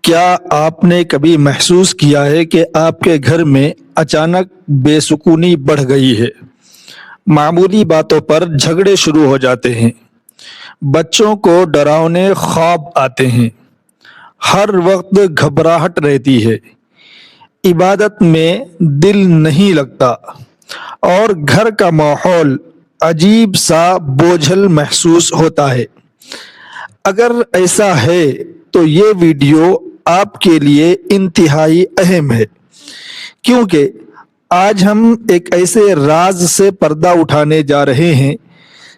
کیا آپ نے کبھی محسوس کیا ہے کہ آپ کے گھر میں اچانک بے سکونی بڑھ گئی ہے؟ معمولی باتوں پر جھگڑے شروع ہو جاتے ہیں، بچوں کو ڈراونے خواب آتے ہیں، ہر وقت گھبراہٹ رہتی ہے، عبادت میں دل نہیں لگتا، اور گھر کا ماحول عجیب سا بوجھل محسوس ہوتا ہے۔ اگر ایسا ہے تو یہ ویڈیو آپ کے لیے انتہائی اہم ہے، کیونکہ آج ہم ایک ایسے راز سے پردہ اٹھانے جا رہے ہیں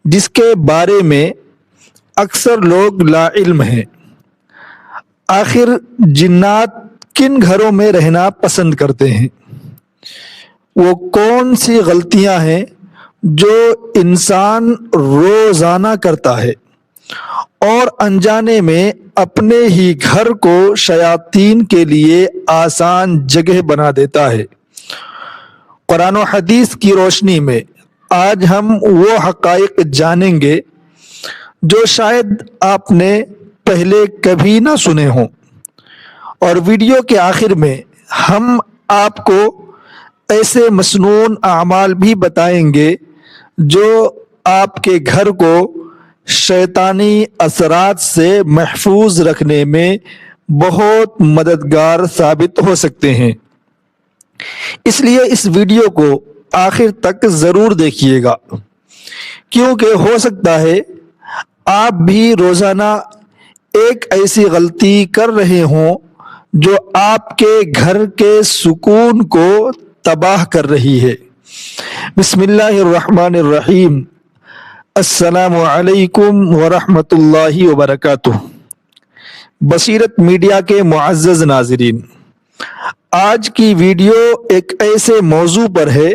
جس کے بارے میں اکثر لوگ لا علم ہیں۔ آخر جنات کن گھروں میں رہنا پسند کرتے ہیں؟ وہ کون سی غلطیاں ہیں جو انسان روزانہ کرتا ہے اور انجانے میں اپنے ہی گھر کو شیاطین کے لیے آسان جگہ بنا دیتا ہے؟ قرآن و حدیث کی روشنی میں آج ہم وہ حقائق جانیں گے جو شاید آپ نے پہلے کبھی نہ سنے ہوں، اور ویڈیو کے آخر میں ہم آپ کو ایسے مسنون اعمال بھی بتائیں گے جو آپ کے گھر کو شیطانی اثرات سے محفوظ رکھنے میں بہت مددگار ثابت ہو سکتے ہیں۔ اس لیے اس ویڈیو کو آخر تک ضرور دیکھیے گا، کیونکہ ہو سکتا ہے آپ بھی روزانہ ایک ایسی غلطی کر رہے ہوں جو آپ کے گھر کے سکون کو تباہ کر رہی ہے۔ بسم اللہ الرحمن الرحیم۔ السلام علیکم ورحمۃ اللہ وبرکاتہ۔ بصیرت میڈیا کے معزز ناظرین، آج کی ویڈیو ایک ایسے موضوع پر ہے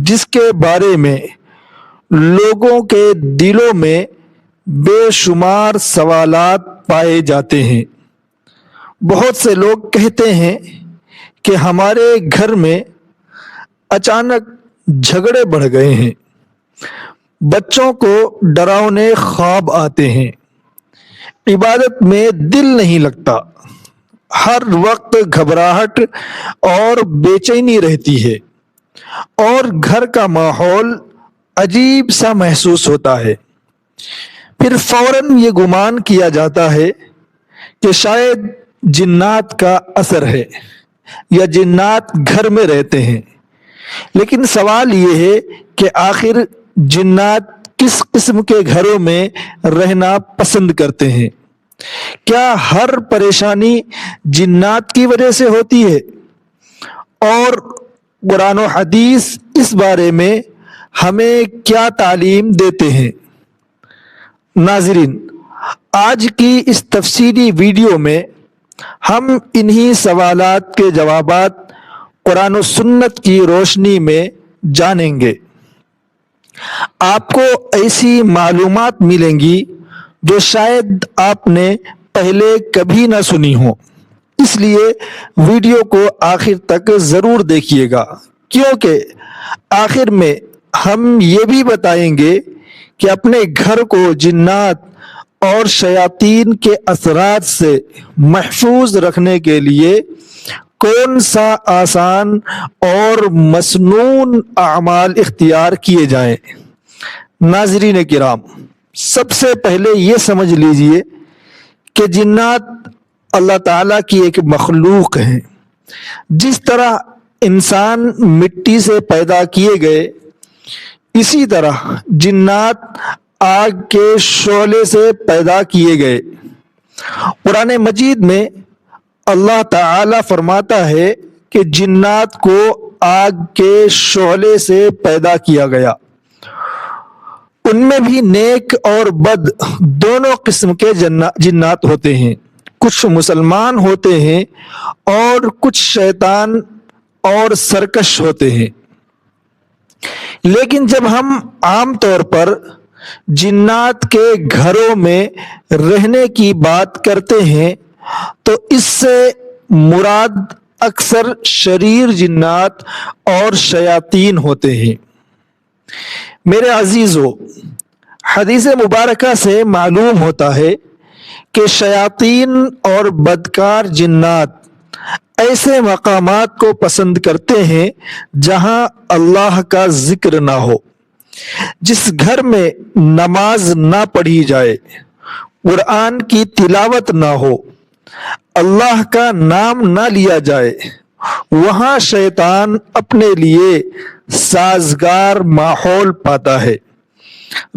جس کے بارے میں لوگوں کے دلوں میں بے شمار سوالات پائے جاتے ہیں۔ بہت سے لوگ کہتے ہیں کہ ہمارے گھر میں اچانک جھگڑے بڑھ گئے ہیں، بچوں کو ڈراونے خواب آتے ہیں، عبادت میں دل نہیں لگتا، ہر وقت گھبراہٹ اور بے چینی رہتی ہے، اور گھر کا ماحول عجیب سا محسوس ہوتا ہے۔ پھر فوراً یہ گمان کیا جاتا ہے کہ شاید جنات کا اثر ہے یا جنات گھر میں رہتے ہیں۔ لیکن سوال یہ ہے کہ آخر جنات کس قسم کے گھروں میں رہنا پسند کرتے ہیں؟ کیا ہر پریشانی جنات کی وجہ سے ہوتی ہے؟ اور قرآن و حدیث اس بارے میں ہمیں کیا تعلیم دیتے ہیں؟ ناظرین، آج کی اس تفصیلی ویڈیو میں ہم انہی سوالات کے جوابات قرآن و سنت کی روشنی میں جانیں گے۔ آپ کو ایسی معلومات ملیں گی جو شاید آپ نے پہلے کبھی نہ سنی ہو، اس لیے ویڈیو کو آخر تک ضرور دیکھیے گا، کیونکہ آخر میں ہم یہ بھی بتائیں گے کہ اپنے گھر کو جنات اور شیاطین کے اثرات سے محفوظ رکھنے کے لیے کون سا آسان اور مسنون اعمال اختیار کیے جائیں۔ ناظرین کرام، سب سے پہلے یہ سمجھ لیجئے کہ جنات اللہ تعالیٰ کی ایک مخلوق ہیں۔ جس طرح انسان مٹی سے پیدا کیے گئے، اسی طرح جنات آگ کے شعلے سے پیدا کیے گئے۔ قرآن مجید میں اللہ تعالیٰ فرماتا ہے کہ جنات کو آگ کے شعلے سے پیدا کیا گیا۔ ان میں بھی نیک اور بد دونوں قسم کے جنات ہوتے ہیں، کچھ مسلمان ہوتے ہیں اور کچھ شیطان اور سرکش ہوتے ہیں۔ لیکن جب ہم عام طور پر جنات کے گھروں میں رہنے کی بات کرتے ہیں تو اس سے مراد اکثر شریر جنات اور شیاطین ہوتے ہیں۔ میرے عزیزو، حدیث مبارکہ سے معلوم ہوتا ہے کہ شیاطین اور بدکار جنات ایسے مقامات کو پسند کرتے ہیں جہاں اللہ کا ذکر نہ ہو، جس گھر میں نماز نہ پڑھی جائے، قرآن کی تلاوت نہ ہو، اللہ کا نام نہ لیا جائے، وہاں شیطان اپنے لیے سازگار ماحول پاتا ہے۔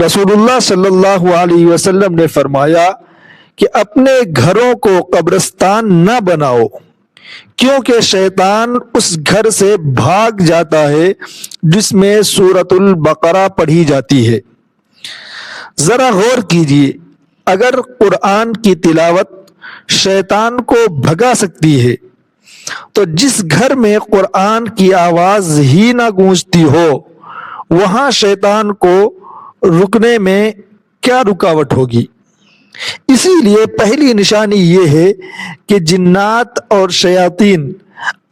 رسول اللہ صلی اللہ علیہ وسلم نے فرمایا کہ اپنے گھروں کو قبرستان نہ بناؤ، کیونکہ شیطان اس گھر سے بھاگ جاتا ہے جس میں سورۃ البقرہ پڑھی جاتی ہے۔ ذرا غور کیجیے، اگر قرآن کی تلاوت شیطان کو بھگا سکتی ہے تو جس گھر میں قرآن کی آواز ہی نہ گونجتی ہو، وہاں شیطان کو رکنے میں کیا رکاوٹ ہوگی؟ اسی لیے پہلی نشانی یہ ہے کہ جنات اور شیاطین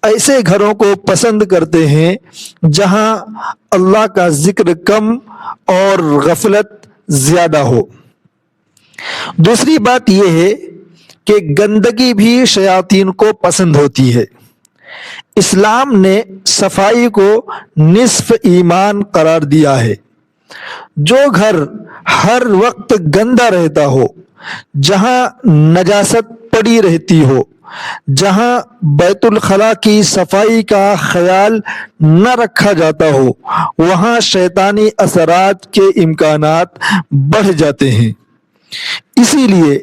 ایسے گھروں کو پسند کرتے ہیں جہاں اللہ کا ذکر کم اور غفلت زیادہ ہو۔ دوسری بات یہ ہے کہ گندگی بھی شیاطین کو پسند ہوتی ہے۔ اسلام نے صفائی کو نصف ایمان قرار دیا ہے۔ جو گھر ہر وقت گندا رہتا ہو، جہاں نجاست پڑی رہتی ہو، جہاں بیت الخلاء کی صفائی کا خیال نہ رکھا جاتا ہو، وہاں شیطانی اثرات کے امکانات بڑھ جاتے ہیں۔ اسی لیے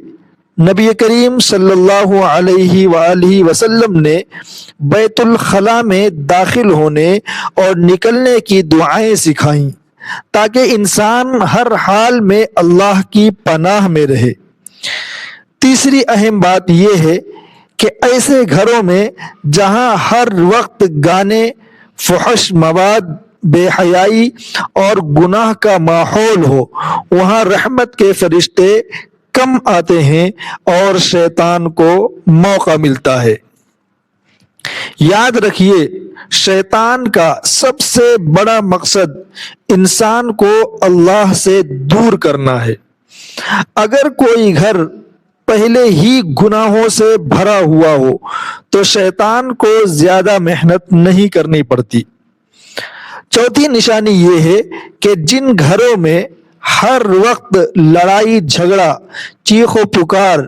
نبی کریم صلی اللہ علیہ وآلہ وسلم نے بیت الخلاء میں داخل ہونے اور نکلنے کی دعائیں سکھائیں تاکہ انسان ہر حال میں اللہ کی پناہ میں رہے۔ تیسری اہم بات یہ ہے کہ ایسے گھروں میں جہاں ہر وقت گانے، فحش مواد، بے حیائی اور گناہ کا ماحول ہو، وہاں رحمت کے فرشتے کم آتے ہیں اور شیطان کو موقع ملتا ہے۔ یاد رکھیے، شیطان کا سب سے بڑا مقصد انسان کو اللہ سے دور کرنا ہے۔ اگر کوئی گھر پہلے ہی گناہوں سے بھرا ہوا ہو تو شیطان کو زیادہ محنت نہیں کرنی پڑتی۔ چوتھی نشانی یہ ہے کہ جن گھروں میں ہر وقت لڑائی جھگڑا، چیخ و پکار،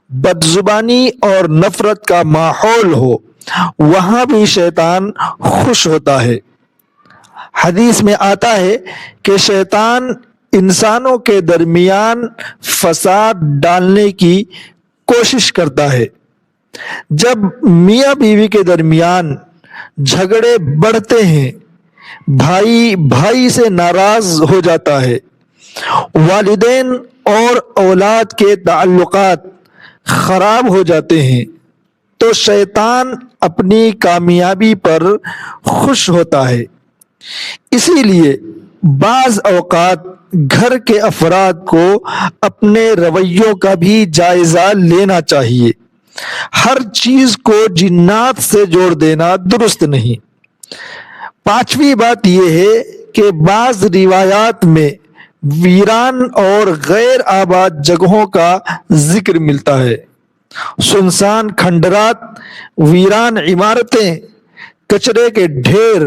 بدزبانی اور نفرت کا ماحول ہو، وہاں بھی شیطان خوش ہوتا ہے۔ حدیث میں آتا ہے کہ شیطان انسانوں کے درمیان فساد ڈالنے کی کوشش کرتا ہے۔ جب میاں بیوی کے درمیان جھگڑے بڑھتے ہیں، بھائی بھائی سے ناراض ہو جاتا ہے، والدین اور اولاد کے تعلقات خراب ہو جاتے ہیں، تو شیطان اپنی کامیابی پر خوش ہوتا ہے۔ اسی لیے بعض اوقات گھر کے افراد کو اپنے رویوں کا بھی جائزہ لینا چاہیے۔ ہر چیز کو جنات سے جوڑ دینا درست نہیں۔ پانچویں بات یہ ہے کہ بعض روایات میں ویران اور غیر آباد جگہوں کا ذکر ملتا ہے۔ سنسان کھنڈرات، ویران عمارتیں، کچرے کے ڈھیر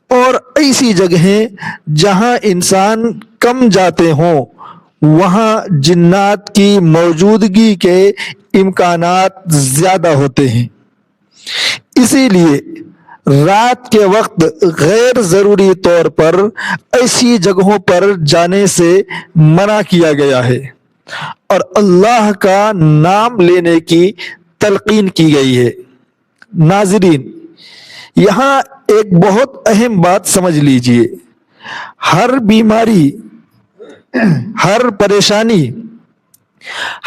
اور ایسی جگہیں جہاں انسان کم جاتے ہوں، وہاں جنات کی موجودگی کے امکانات زیادہ ہوتے ہیں۔ اسی لیے رات کے وقت غیر ضروری طور پر ایسی جگہوں پر جانے سے منع کیا گیا ہے اور اللہ کا نام لینے کی تلقین کی گئی ہے۔ ناظرین، یہاں ایک بہت اہم بات سمجھ لیجئے، ہر بیماری، ہر پریشانی،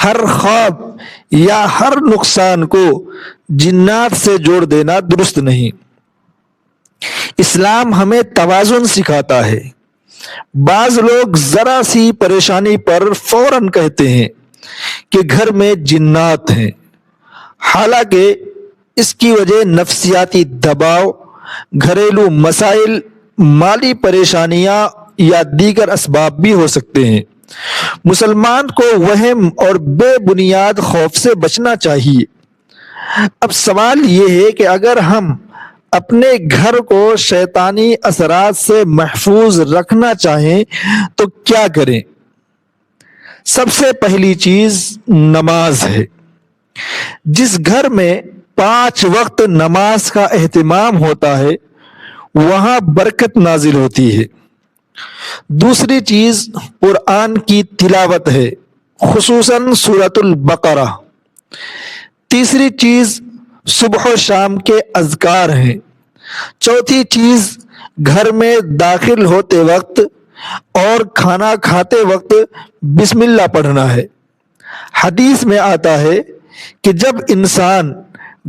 ہر خواب یا ہر نقصان کو جنات سے جوڑ دینا درست نہیں۔ اسلام ہمیں توازن سکھاتا ہے۔ بعض لوگ ذرا سی پریشانی پر فوراً کہتے ہیں کہ گھر میں جنات ہیں، حالانکہ اس کی وجہ نفسیاتی دباؤ، گھریلو مسائل، مالی پریشانیاں یا دیگر اسباب بھی ہو سکتے ہیں۔ مسلمان کو وہم اور بے بنیاد خوف سے بچنا چاہیے۔ اب سوال یہ ہے کہ اگر ہم اپنے گھر کو شیطانی اثرات سے محفوظ رکھنا چاہیں تو کیا کریں؟ سب سے پہلی چیز نماز ہے۔ جس گھر میں 5 وقت نماز کا اہتمام ہوتا ہے وہاں برکت نازل ہوتی ہے۔ دوسری چیز قرآن کی تلاوت ہے، خصوصاً سورۃ البقرہ۔ تیسری چیز صبح و شام کے اذکار ہیں۔ چوتھی چیز گھر میں داخل ہوتے وقت اور کھانا کھاتے وقت بسم اللہ پڑھنا ہے۔ حدیث میں آتا ہے کہ جب انسان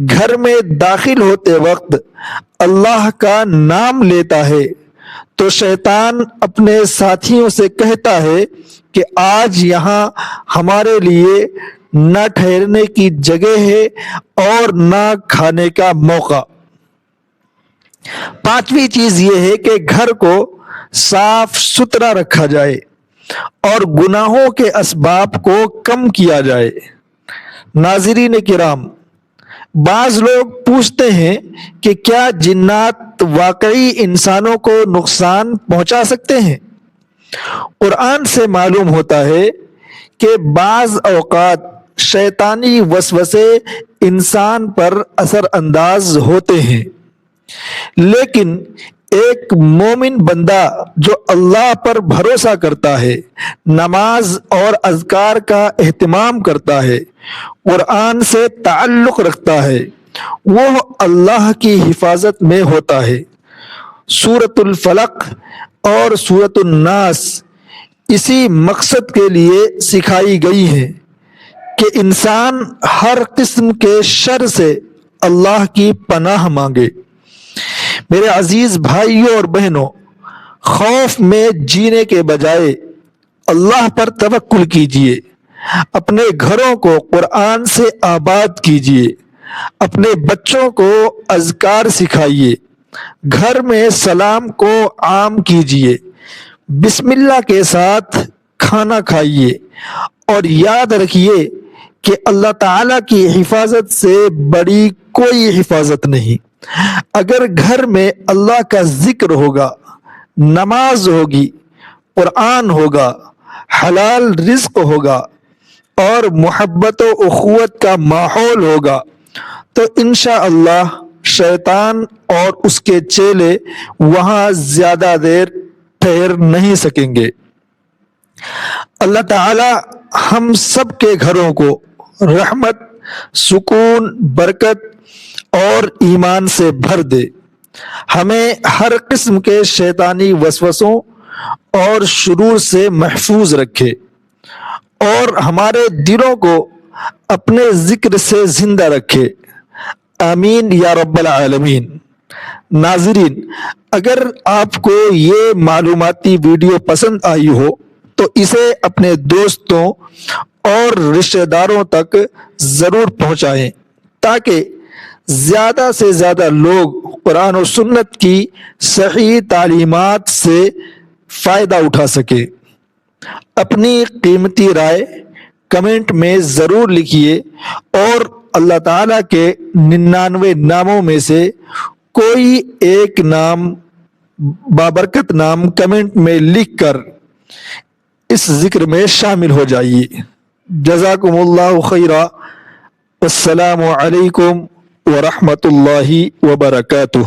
گھر میں داخل ہوتے وقت اللہ کا نام لیتا ہے تو شیطان اپنے ساتھیوں سے کہتا ہے کہ آج یہاں ہمارے لیے نہ ٹھہرنے کی جگہ ہے اور نہ کھانے کا موقع۔ پانچویں چیز یہ ہے کہ گھر کو صاف ستھرا رکھا جائے اور گناہوں کے اسباب کو کم کیا جائے۔ ناظرین کرام، بعض لوگ پوچھتے ہیں کہ کیا جنات واقعی انسانوں کو نقصان پہنچا سکتے ہیں؟ قرآن سے معلوم ہوتا ہے کہ بعض اوقات شیطانی وسوسے انسان پر اثر انداز ہوتے ہیں، لیکن ایک مومن بندہ جو اللہ پر بھروسہ کرتا ہے، نماز اور اذکار کا اہتمام کرتا ہے، قرآن سے تعلق رکھتا ہے، وہ اللہ کی حفاظت میں ہوتا ہے۔ سورۃ الفلق اور سورۃ الناس اسی مقصد کے لیے سکھائی گئی ہیں کہ انسان ہر قسم کے شر سے اللہ کی پناہ مانگے۔ میرے عزیز بھائیوں اور بہنوں، خوف میں جینے کے بجائے اللہ پر توکل کیجیے، اپنے گھروں کو قرآن سے آباد کیجیے، اپنے بچوں کو اذکار سکھائیے، گھر میں سلام کو عام کیجیے، بسم اللہ کے ساتھ کھانا کھائیے، اور یاد رکھیے کہ اللہ تعالیٰ کی حفاظت سے بڑی کوئی حفاظت نہیں۔ اگر گھر میں اللہ کا ذکر ہوگا، نماز ہوگی، قرآن ہوگا، حلال رزق ہوگا اور محبت و اخوت کا ماحول ہوگا تو انشاءاللہ شیطان اور اس کے چیلے وہاں زیادہ دیر ٹھہر نہیں سکیں گے۔ اللہ تعالی ہم سب کے گھروں کو رحمت، سکون، برکت اور ایمان سے بھر دے، ہمیں ہر قسم کے شیطانی وسوسوں اور شرور سے محفوظ رکھے اور ہمارے دلوں کو اپنے ذکر سے زندہ رکھے، آمین یا رب العالمین۔ ناظرین، اگر آپ کو یہ معلوماتی ویڈیو پسند آئی ہو تو اسے اپنے دوستوں اور رشتہ داروں تک ضرور پہنچائیں تاکہ زیادہ سے زیادہ لوگ قرآن و سنت کی صحیح تعلیمات سے فائدہ اٹھا سکیں۔ اپنی قیمتی رائے کمنٹ میں ضرور لکھیے اور اللہ تعالیٰ کے 99 ناموں میں سے کوئی ایک نام، بابرکت نام کمنٹ میں لکھ کر اس ذکر میں شامل ہو جائیے۔ جزاکم اللہ خیرا، السلام علیکم ورحمۃ اللہ وبرکاتہ۔